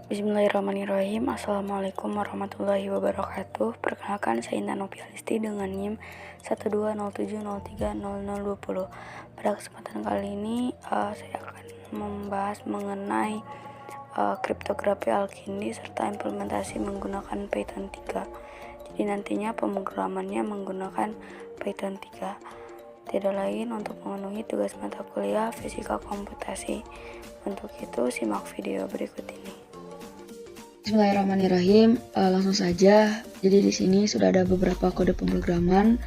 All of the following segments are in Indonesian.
Bismillahirrahmanirrahim. Assalamualaikum warahmatullahi wabarakatuh. Perkenalkan, saya Intan Nopialisti dengan NIM 12070300020. Pada kesempatan kali ini saya akan membahas mengenai kriptografi Al-Kindi serta implementasi menggunakan Python 3. Jadi nantinya pemrogramannya menggunakan Python 3. Tidak lain untuk memenuhi tugas mata kuliah fisika komputasi. Untuk itu simak video berikut ini. Bismillahirrahmanirrahim. Langsung saja. Jadi di sini sudah ada beberapa kode pemrograman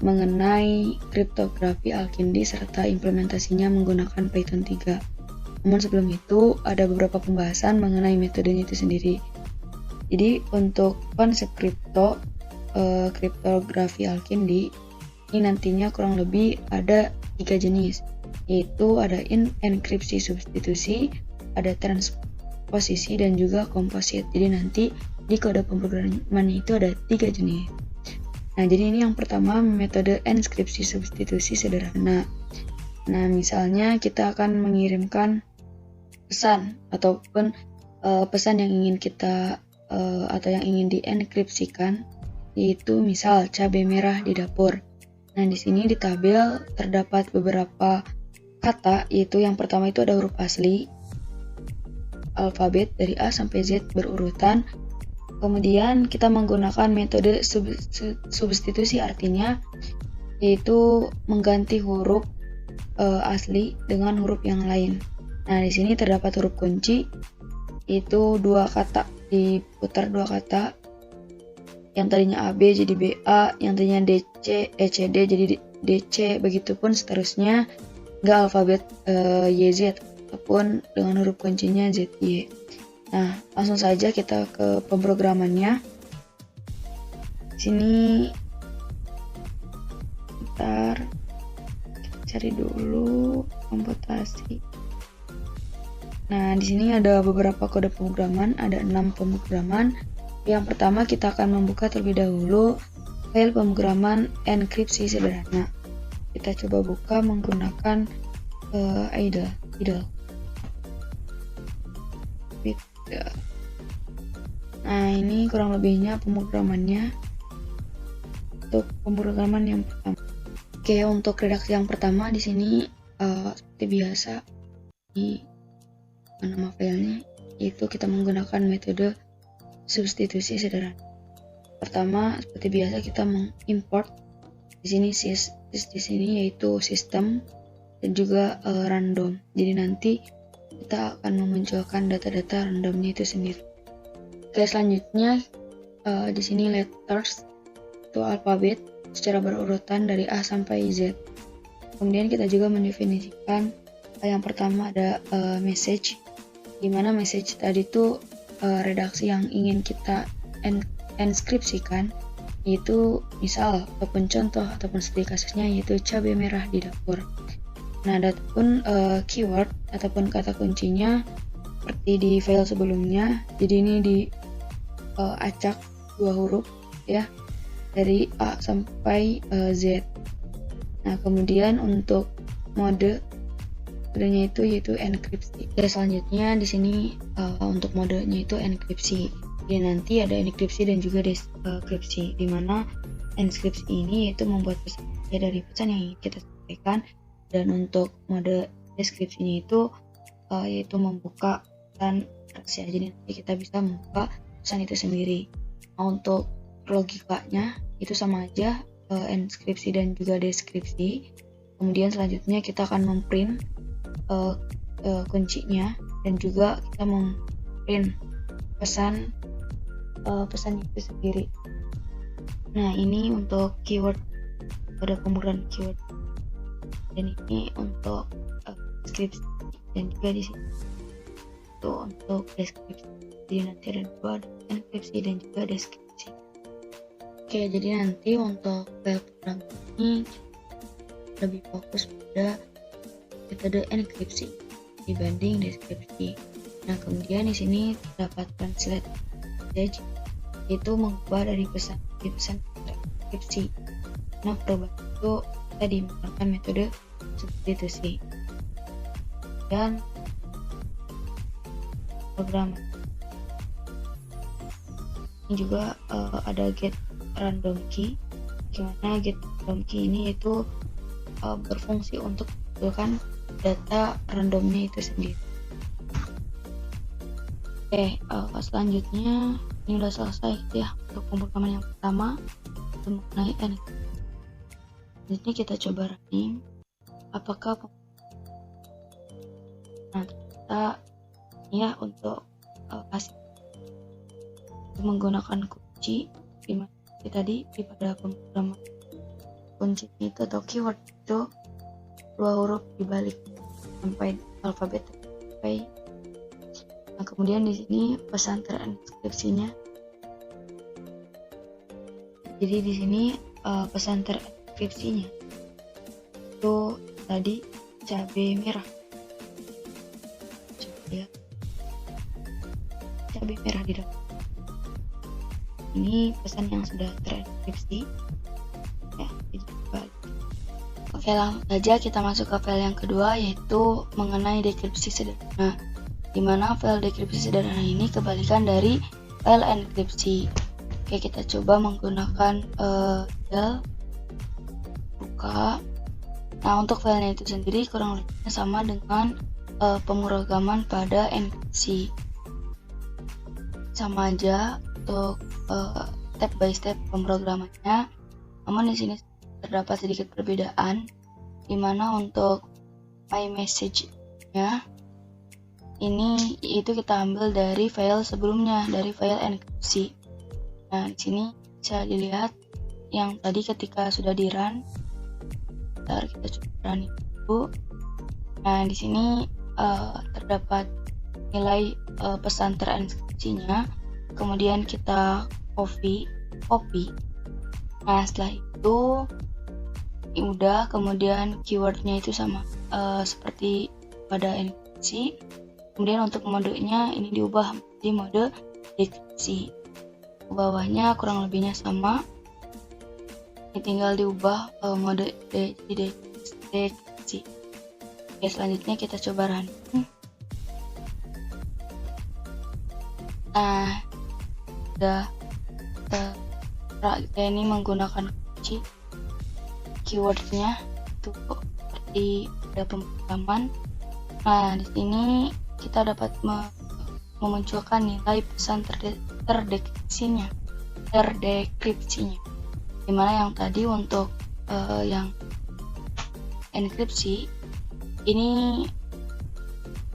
mengenai kriptografi Al-Kindi serta implementasinya menggunakan Python 3. Namun sebelum itu ada beberapa pembahasan mengenai metodenya itu sendiri. Jadi untuk konsep kriptografi Al-Kindi ini nantinya kurang lebih ada 3 jenis, yaitu ada enkripsi substitusi, ada transposisi, dan juga komposit. Jadi nanti di kode pemrograman itu ada 3 jenis. Nah, jadi ini yang pertama metode enkripsi substitusi sederhana. Nah, misalnya kita akan mengirimkan pesan ataupun pesan yang ingin kita atau yang ingin dienkripsikan, yaitu misal cabai merah di dapur. Nah, di sini di tabel terdapat beberapa kata, yaitu yang pertama itu ada huruf asli alfabet dari A sampai Z berurutan. Kemudian kita menggunakan metode substitusi, artinya yaitu mengganti huruf asli dengan huruf yang lain. Nah, di sini terdapat huruf kunci, itu 2 kata, diputar 2 kata. Yang tadinya AB jadi BA, yang tadinya DC, ECD jadi DC, begitupun seterusnya, nggak alfabet YZ ataupun dengan huruf kuncinya ZY. Nah, langsung saja kita ke pemrogramannya. Sini bentar, cari dulu komputasi. Nah, di sini ada beberapa kode pemrograman, ada 6 pemrograman. Yang pertama kita akan membuka terlebih dahulu file pemrograman enkripsi sederhana. Kita coba buka menggunakan idle. Nah, ini kurang lebihnya pemrogramannya untuk pemrograman yang pertama. Oke, untuk redaksi yang pertama di sini seperti biasa di nama filenya, yaitu kita menggunakan metode substitusi sederhana. Pertama, seperti biasa kita mengimport di sini yaitu sistem dan juga random. Jadi nanti kita akan memunculkan data-data randomnya itu sendiri. Oke, selanjutnya di sini letters itu alfabet secara berurutan dari A sampai Z. Kemudian kita juga mendefinisikan yang pertama ada message, di mana message tadi itu redaksi yang ingin kita enskripsikan, yaitu misal ataupun contoh ataupun studi kasusnya yaitu cabai merah di dapur. Nah, adapun keyword ataupun kata kuncinya seperti di file sebelumnya. Jadi ini acak 2 huruf ya, dari A sampai Z. Nah, kemudian untuk modenya itu yaitu enkripsi. Dan selanjutnya di sini untuk modenya itu enkripsi. Jadi nanti ada enkripsi dan juga deskripsi, di mana enkripsi ini yaitu membuat pesan dari pesan yang ingin kita sampaikan, dan untuk mode deskripsinya itu yaitu membuka pesan rahasia. Jadi nanti kita bisa membuka pesan itu sendiri. Nah, untuk logikanya itu sama aja, enkripsi dan juga deskripsi. Kemudian selanjutnya kita akan memprint kuncinya, dan juga kita memprint pesan itu sendiri. Nah, ini untuk keyword, ada pemrograman keyword, dan ini untuk deskripsi, dan juga di sini itu untuk deskripsi. Jadi nanti ada 2, enkripsi dan juga deskripsi. Oke, jadi nanti untuk file program ini lebih fokus pada metode enkripsi dibanding deskripsi. Nah, kemudian di sini terdapat translate message, yaitu mengubah dari pesan enkripsi. Nah, perubahan itu tadi menggunakan metode substitusi. Dan program Ini juga ada get random key. Gimana get random key ini itu berfungsi untuk menghasilkan data randomnya itu sendiri. Selanjutnya ini udah selesai ya untuk pemrograman yang pertama mengenai encryption. Selanjutnya kita coba running apakah kita ya untuk hasil menggunakan kunci dimana tadi pada pemrograman kunci itu atau keyword itu 2 huruf dibalik sampai alfabet sampai. Nah, kemudian di sini pesan terenkripsinya. Jadi di sini pesan terenkripsinya itu tadi cabai merah. Coba ya. Cabai merah di dalam. Ini pesan yang sudah terenkripsi. Ya, dibalik. Oke, langsung saja kita masuk ke file yang kedua, yaitu mengenai dekripsi sederhana. Di mana file dekripsi sederhana ini kebalikan dari file enkripsi. Oke, kita coba menggunakan file buka. Nah, untuk filenya itu sendiri kurang lebihnya sama dengan pemrograman pada enkripsi. Sama aja untuk step by step pemrogramannya. Namun di sini terdapat sedikit perbedaan, di mana untuk iMessage-nya ini itu kita ambil dari file sebelumnya, dari file enkripsi. Nah, di sini bisa dilihat yang tadi ketika sudah di run. Bentar, kita coba run itu. Nah, di sini terdapat nilai pesan terenkripsinya. Kemudian kita copy. Nah, setelah itu udah, kemudian keywordnya itu sama seperti pada enkripsi. Kemudian untuk modenya ini diubah menjadi mode dekripsi. Ke bawahnya kurang lebihnya sama. Ini tinggal diubah mode dekripsi. Oke, selanjutnya kita coba run. Nah, udah ini menggunakan kunci. Keywordnya itu seperti pada pemrograman. Nah, di sini kita dapat memunculkan nilai pesan terdekripsinya, dimana yang tadi untuk yang enkripsi ini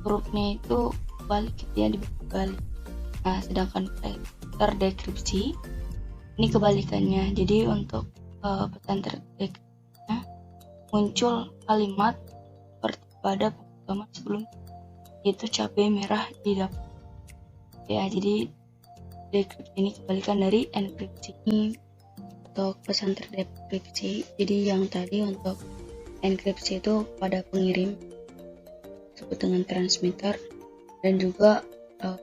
hurufnya itu balik, ya dibalik. Nah, sedangkan terdekripsi ini kebalikannya. Jadi untuk pesan terdekripsinya muncul kalimat seperti pada pemrograman sebelumnya, yaitu cabai merah di dapur. Ya, jadi dekripsi ini kebalikan dari enkripsi. Ini untuk pesan terdekripsi. Jadi yang tadi untuk enkripsi itu pada pengirim disebut dengan transmitter, dan juga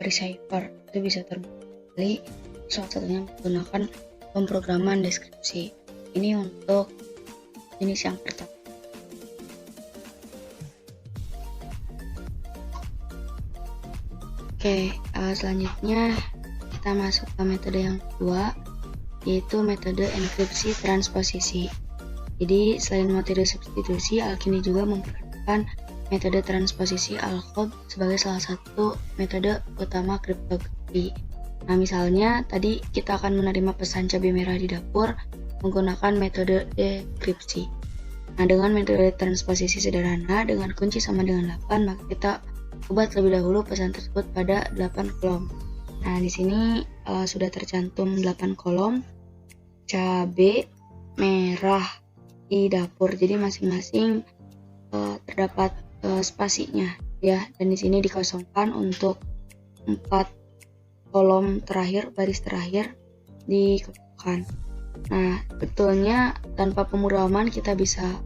receiver itu bisa terbalik, salah satunya menggunakan pemrograman deskripsi. Ini untuk jenis yang pertama. Oke, selanjutnya kita masuk ke metode yang kedua, yaitu metode enkripsi transposisi. Jadi selain metode substitusi, Alkindi juga memperkenalkan metode transposisi Alcode sebagai salah satu metode utama kriptografi. Nah, misalnya tadi kita akan menerima pesan cabai merah di dapur menggunakan metode dekripsi. Nah, dengan metode transposisi sederhana dengan kunci sama dengan 8, maka kita ubah terlebih dahulu pesan tersebut pada 8 kolom. Nah, di sini sudah tercantum 8 kolom cabai merah di dapur. Jadi masing-masing terdapat spasinya ya, dan di sini dikosongkan untuk 4 kolom terakhir, baris terakhir dikosongkan. Nah, betulnya tanpa pemrograman kita bisa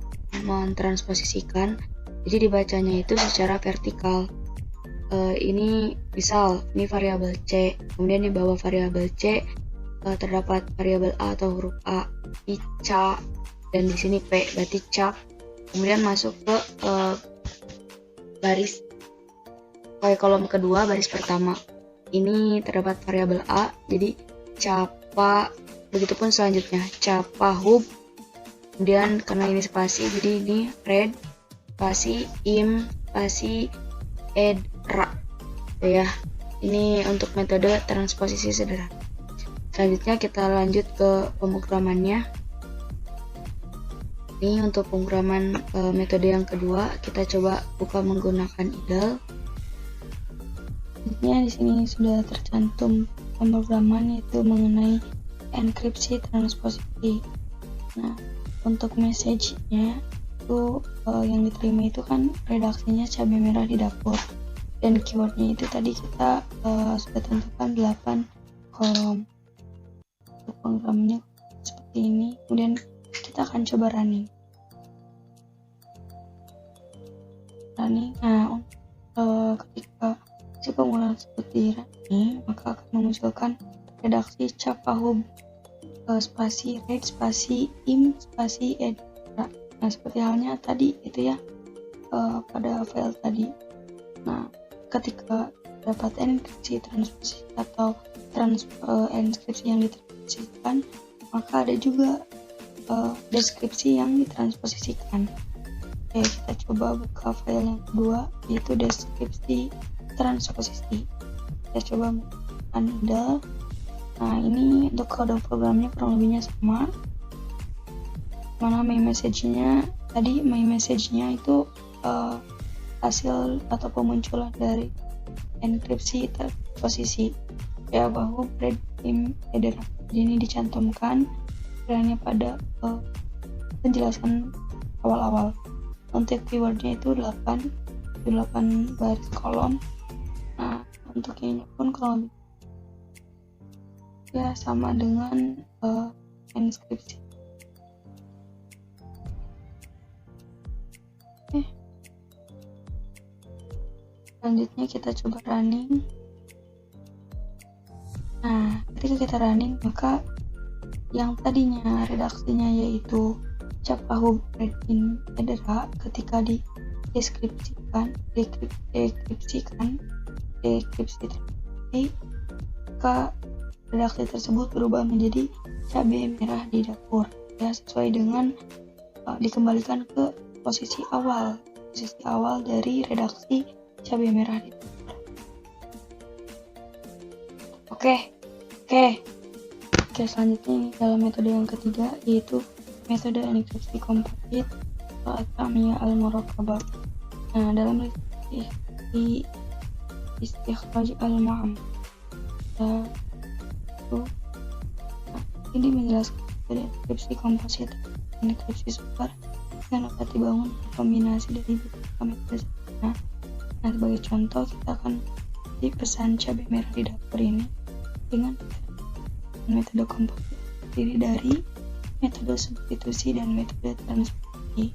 mentransposisikan, jadi dibacanya itu secara vertikal. Ini misal ini variabel C, kemudian di bawah variabel C terdapat variabel A atau huruf A, di C, dan di sini P, berarti cap. Kemudian masuk ke baris kolom kedua, baris pertama. Ini terdapat variabel A, jadi capa, begitupun selanjutnya capa hub, kemudian karena ini spasi jadi ini read spasi im spasi edra ya. Ini untuk metode transposisi sederhana. Selanjutnya kita lanjut ke pemrogramannya. Ini untuk pemrograman metode yang kedua, kita coba buka menggunakan idle. Di sini sudah tercantum pemrograman yaitu mengenai enkripsi transposisi. Nah, untuk message-nya itu yang diterima itu kan redaksinya cabai merah di dapur, dan keywordnya itu tadi kita sudah tentukan 8 kolom. Untuk programnya seperti ini, kemudian kita akan coba running. Nah, ketika si penggunaan seperti running, maka akan memunculkan redaksi capa hub spasi read spasi im spasi edra. Nah, seperti halnya tadi itu ya, pada file tadi. Nah, ketika dapat enkripsi transposisi atau enkripsi yang ditransposisikan, maka ada juga deskripsi yang ditransposisikan. Oke, kita coba buka file yang kedua, yaitu deskripsi transposisi. Kita coba menggunakan idle. Nah, ini untuk kode programnya kurang lebihnya sama. Mana my message-nya tadi, my message-nya itu hasil atau pemunculan dari enkripsi transposisi ya, bahwa read im edera. Jadi ini dicantumkan kiranya pada penjelasan awal-awal. Untuk keywordnya itu 8 baris kolom. Nah, untuk ini pun kurang lebih ya sama dengan enkripsi. Oke. Selanjutnya kita coba running. Nah, ketika kita running, maka yang tadinya redaksinya yaitu capa hub read in edera, ketika dideskripsikan maka redaksi tersebut berubah menjadi cabai merah di dapur ya, sesuai dengan dikembalikan ke posisi awal dari redaksi cabai merah di dapur. Oke, selanjutnya ini dalam metode yang ketiga, yaitu metode enkripsi komposit atau al-muraqabah. Nah, dalam istikhraj al-ma'am ini menjelaskan metode enkripsi komposit, enkripsi super yang dapat dibangun kombinasi dari beberapa metode. Nah, sebagai contoh kita akan di pesan cabai merah di dapur ini dengan metode komposit terdiri dari metode substitusi dan metode transposisi.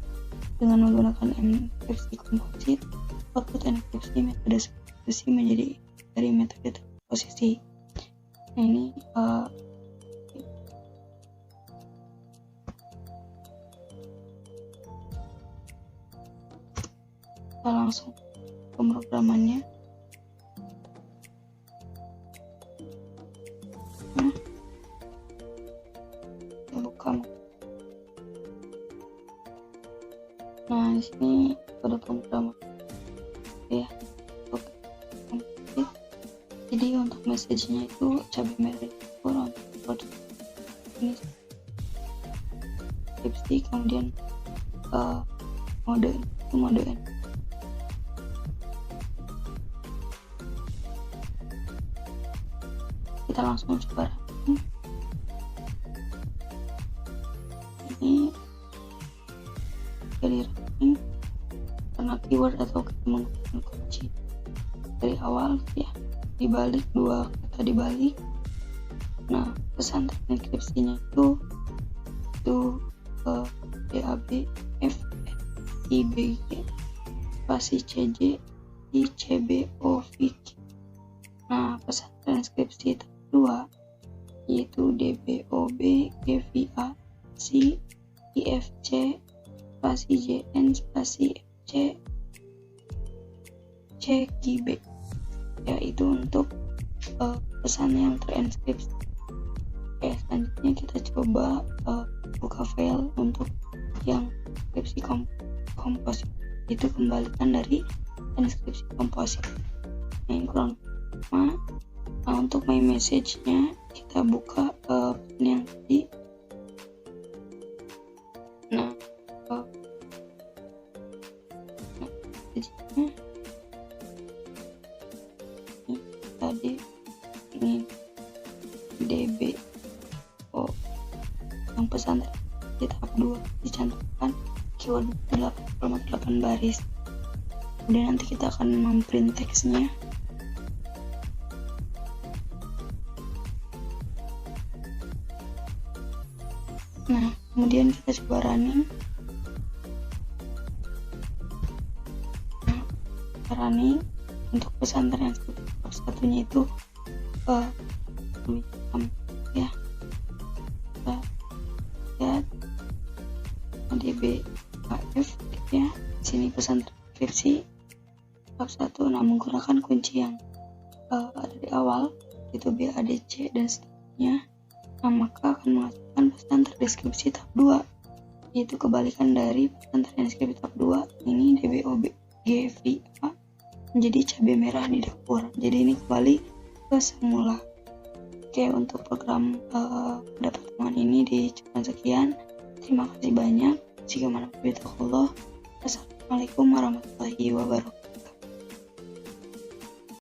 Dengan menggunakan enkripsi komposit, output enkripsi metode substitusi menjadi dari metode transposisi. Nah, ini kita langsung pemrogramannya. Nah, di sini pada pemrograman ya. Oke. Jadi untuk message-nya itu cabai merah untuk ini deskripsi, kemudian mode N. Kita langsung coba. Ini jadi running karena keyword atau kita menggunakan kunci dari awal ya, dibalik, 2 kata dibalik. Nah, pesan enkripsinya itu DAB F I B G spasi CJ I CB O V G. Nah, pesan transkripsi kedua yaitu DBOB GVA C IFC spasi JN spasi FC CGB, yaitu untuk pesan yang terenkripsi. Oke, selanjutnya kita coba buka file untuk yang deskripsi komposit. Itu kembalikan dari deskripsi komposit. Nah, ini kurang sama. Nah, untuk my message-nya kita buka yang tadi. Nah, message-nya ini tadi ini DBO yang pesan di tahap 2 dicantumkan keyword 8 baris. Kemudian nanti kita akan memprint teksnya. Nah, kemudian kita coba running. Nah, running untuk pesantren yang satunya itu ya, kita lihat DBAF ya. Sini pesan transkripsi tahap 1. Nah, menggunakan kunci yang ada di awal itu BADC dan seterusnya. Nah, maka akan menghasilkan pesan terdeskripsi tahap 2, yaitu kebalikan dari pesan terdeskripsi tahap 2. Ini DBOGVA menjadi cabai merah di dapur. Jadi ini kembali ke semula. Oke, untuk program pada pertemuan ini dicukupan sekian. Terima kasih banyak. Jika mana Allah. Assalamualaikum warahmatullahi wabarakatuh.